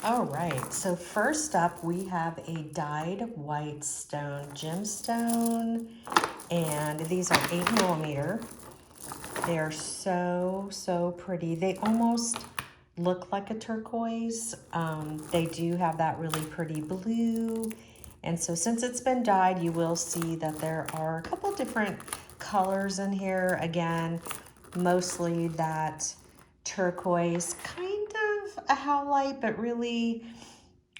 All right, so first up we have a dyed white stone gemstone, and these are 8mm. They are so pretty. They almost look like a turquoise. They do have that really pretty blue, and so since it's been dyed, you will see that there are a couple different colors in here. Again, mostly that turquoise, kind of a howlite, but really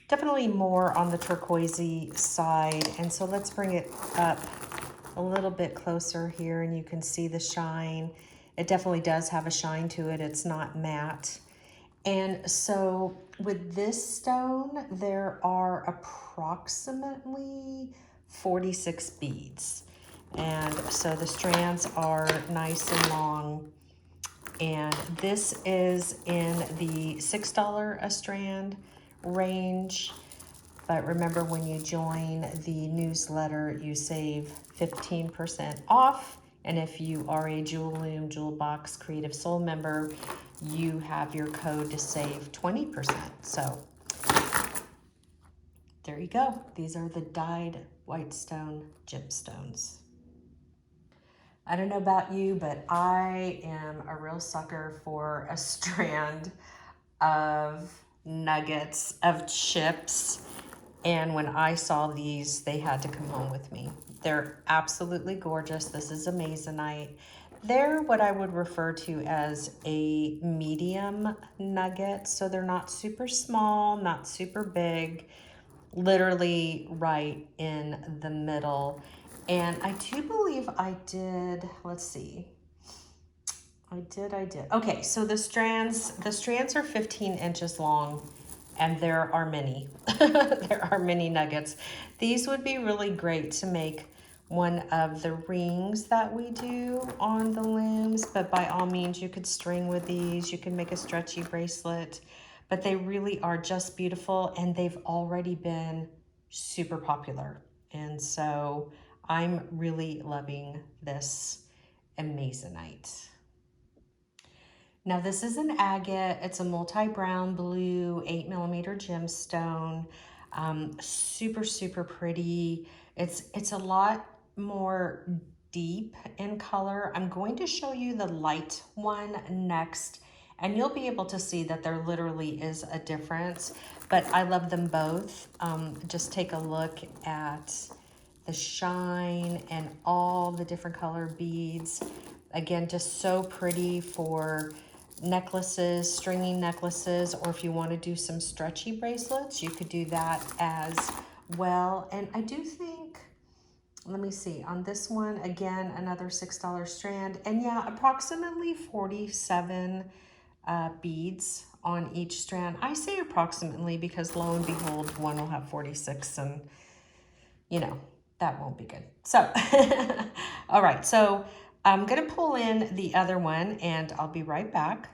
definitely more on the turquoisey side. And so let's bring it up a little bit closer here, and you can see the shine. It definitely does have a shine to it. It's not matte. And so with this stone, there are approximately 46 beads. And so the strands are nice and long. And this is in the $6 a strand range. But remember, when you join the newsletter, you save 15% off. And if you are a Jewel Loom, Jewel Box Creative Soul member, you have your code to save 20%. So there you go. These are the dyed white stone gemstones. I don't know about you, but I am a real sucker for a strand of nuggets of chips. And when I saw these, they had to come home with me. They're absolutely gorgeous. This is amazonite. They're what I would refer to as a medium nugget. So they're not super small, not super big, literally right in the middle. And I do believe I did, let's see. I did. Okay, so the strands are 15 inches long, and there are many. There are many nuggets. These would be really great to make one of the rings that we do on the looms, but by all means, you could string with these. You can make a stretchy bracelet, but they really are just beautiful, and they've already been super popular. And so I'm really loving this amazonite. Now this is an agate. It's a multi-brown blue 8mm gemstone. Super pretty. It's a lot more deep in color. I'm going to show you the light one next, and you'll be able to see that there literally is a difference, but I love them both. Just take a look at the shine and all the different color beads. Again, just so pretty for necklaces, stringing necklaces, or if you want to do some stretchy bracelets, you could do that as well. And I do think, let me see, on this one, again, another $6 strand, and yeah, approximately 47 beads on each strand. I say approximately because lo and behold, one will have 46, and you know, that won't be good. So, all right, so I'm gonna pull in the other one and I'll be right back.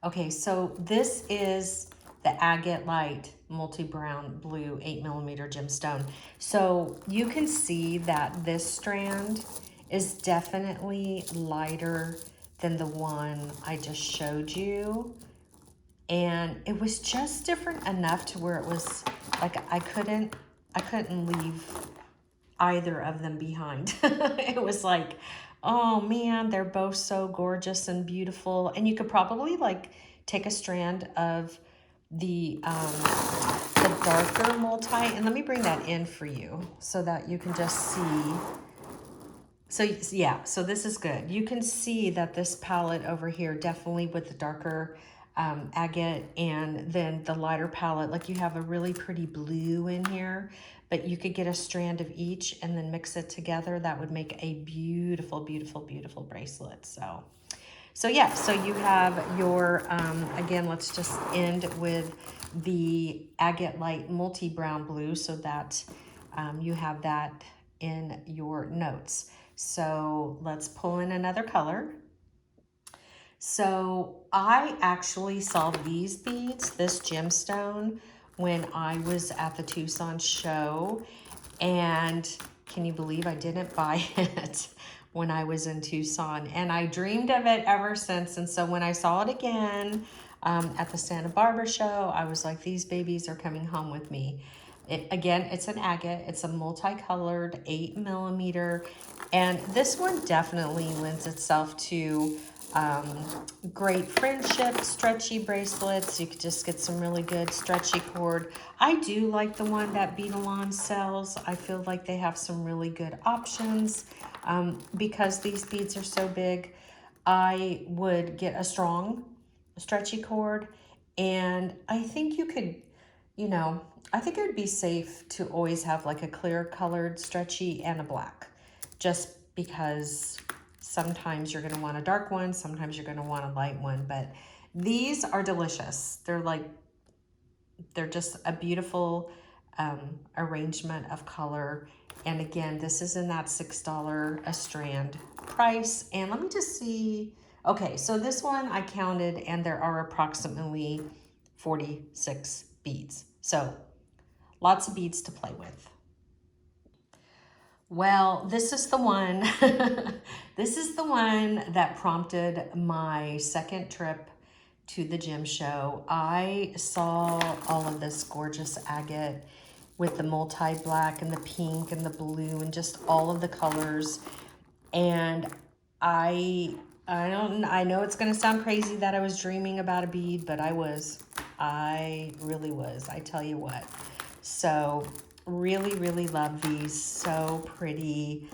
Okay, so this is the Agate Light multi-brown blue 8mm gemstone. So you can see that this strand is definitely lighter than the one I just showed you. And it was just different enough to where it was like I couldn't leave either of them behind. It was like, oh man, they're both so gorgeous and beautiful. And you could probably like take a strand of the darker multi, and let me bring that in for you so that you can just see. So yeah, so this is good. You can see that this palette over here, definitely with the darker agate, and then the lighter palette, like you have a really pretty blue in here, but you could get a strand of each and then mix it together. That would make a beautiful bracelet. So yeah, so you have your, again, let's just end with the Agate Light multi-brown blue so that you have that in your notes. So let's pull in another color. So I actually saw these beads, this gemstone, when I was at the Tucson show, and can you believe I didn't buy it when I was in Tucson? And I dreamed of it ever since, and so when I saw it again, at the Santa Barbara show. I was like, these babies are coming home with me. Again, it's an agate. It's a multicolored 8mm. And this one definitely lends itself to great friendship, stretchy bracelets. You could just get some really good stretchy cord. I do like the one that Bead sells. I feel like they have some really good options. Because these beads are so big, I would get a strong stretchy cord, and I think you could, you know, I think it would be safe to always have like a clear colored stretchy and a black, just because sometimes you're going to want a dark one, sometimes you're going to want a light one, but these are delicious. They're just a beautiful arrangement of color. And again, this is in that $6 a strand price. And let me just see. Okay, so this one I counted, and there are approximately 46 beads. So lots of beads to play with. Well, this is the one. This is the one that prompted my second trip to the gem show. I saw all of this gorgeous agate with the multi-black and the pink and the blue and just all of the colors. And I know it's gonna sound crazy that I was dreaming about a bead, but I really was, I tell you what. So really love these, so pretty.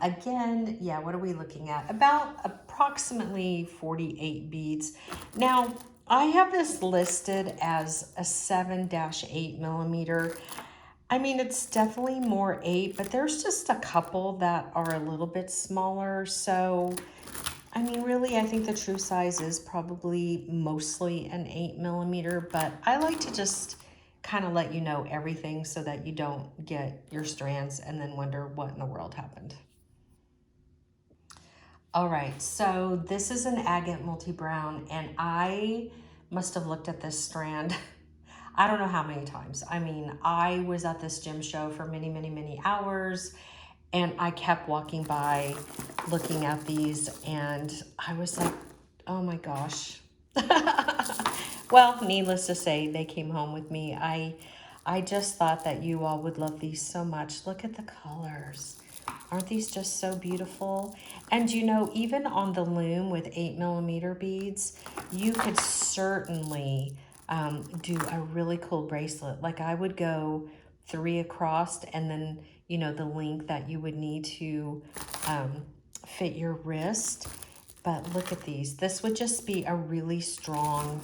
Again, yeah, what are we looking at? About approximately 48 beads. Now, I have this listed as a 7-8mm. I mean, it's definitely more 8, but there's just a couple that are a little bit smaller. So, I mean, really, I think the true size is probably mostly an 8mm, but I like to just kind of let you know everything so that you don't get your strands and then wonder what in the world happened. All right, so this is an agate multi-brown, and I must have looked at this strand I don't know how many times. I mean, I was at this gem show for many hours, and I kept walking by looking at these, and I was like, oh my gosh. Well, needless to say, they came home with me. I just thought that you all would love these so much. Look at the colors. Aren't these just so beautiful? And you know, even on the loom with 8mm beads, you could certainly do a really cool bracelet. Like I would go 3 across, and then, you know, the length that you would need to fit your wrist. But look at these. This would just be a really strong,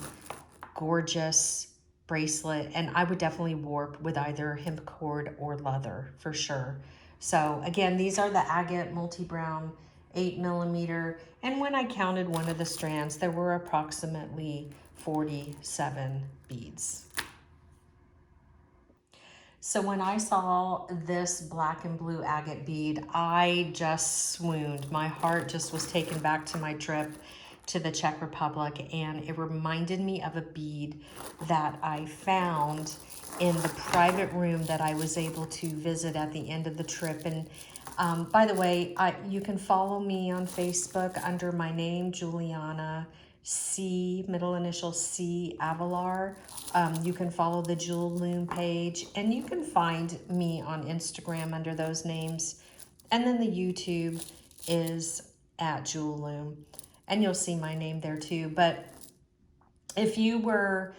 gorgeous bracelet, and I would definitely warp with either hemp cord or leather for sure. So again, these are the agate multi-brown 8mm, and when I counted one of the strands, there were approximately 47 beads. So when I saw this black and blue agate bead, I just swooned. My heart just was taken back to my trip to the Czech Republic, and it reminded me of a bead that I found in the private room that I was able to visit at the end of the trip. And by the way, you can follow me on Facebook under my name, Julianna, C, middle initial C, Avelar. You can follow the Jewel Loom page, and you can find me on Instagram under those names. And then the YouTube is at Jewel Loom, and you'll see my name there too. But if you were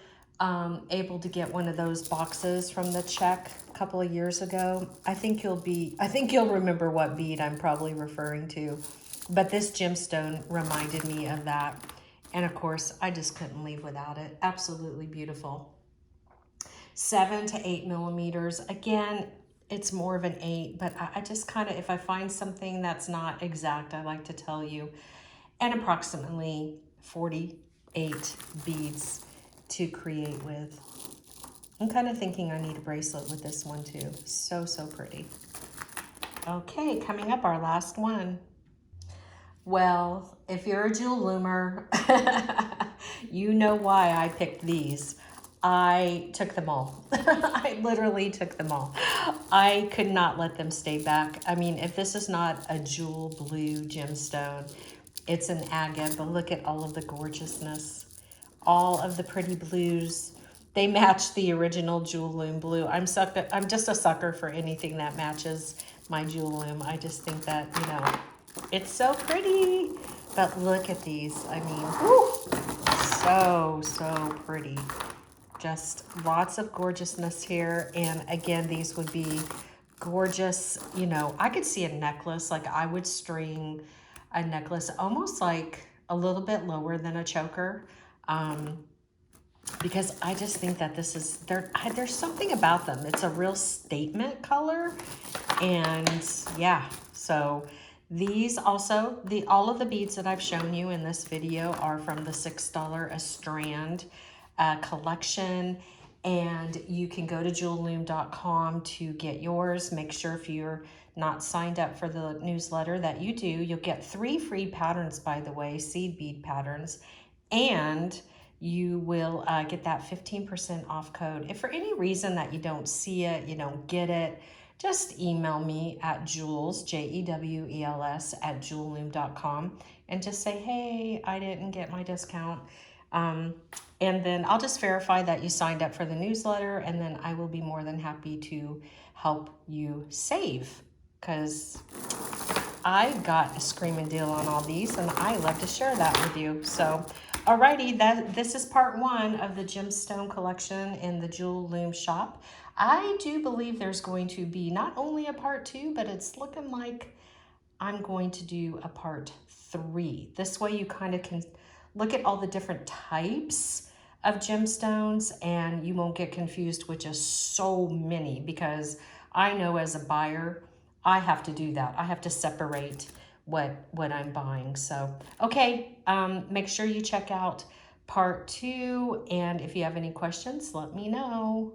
able to get one of those boxes from the Czech a couple of years ago, I think you'll remember what bead I'm probably referring to. But this gemstone reminded me of that. And of course, I just couldn't leave without it. Absolutely beautiful. 7 to 8mm. Again, it's more of an 8, but I just kind of, if I find something that's not exact, I like to tell you. And approximately 48 beads to create with. I'm kind of thinking I need a bracelet with this one too. So pretty. Okay, coming up, our last one. Well, if you're a jewel loomer, you know why I picked these. I took them all. I literally took them all. I could not let them stay back. I mean, if this is not a jewel blue gemstone, it's an agate, but look at all of the gorgeousness. all of the pretty blues. They match the original Jewel Loom blue. I'm just a sucker for anything that matches my Jewel Loom. I just think that, you know, it's so pretty. But look at these. I mean, whew, so pretty. Just lots of gorgeousness here. And again, these would be gorgeous. You know, I could see a necklace. Like I would string a necklace almost like a little bit lower than a choker. Because I just think that this is, there's something about them. It's a real statement color. And yeah, so these also, all of the beads that I've shown you in this video are from the $6 a strand collection. And you can go to jewelloom.com to get yours. Make sure if you're not signed up for the newsletter that you do. You'll get 3 free patterns, by the way, seed bead patterns. And you will get that 15% off code. If for any reason that you don't see it, you don't get it, just email me at Jules, Jewels, at jewelloom.com and just say, hey, I didn't get my discount. And then I'll just verify that you signed up for the newsletter, and then I will be more than happy to help you save, because I got a screaming deal on all these and I love to share that with you. So alrighty, this is part 1 of the gemstone collection in the Jewel Loom shop. I do believe there's going to be not only a part 2, but it's looking like I'm going to do a part 3. This way you kind of can look at all the different types of gemstones and you won't get confused with just so many, because I know as a buyer, I have to do that. I have to separate what I'm buying. So, okay, make sure you check out part 2. And if you have any questions, let me know.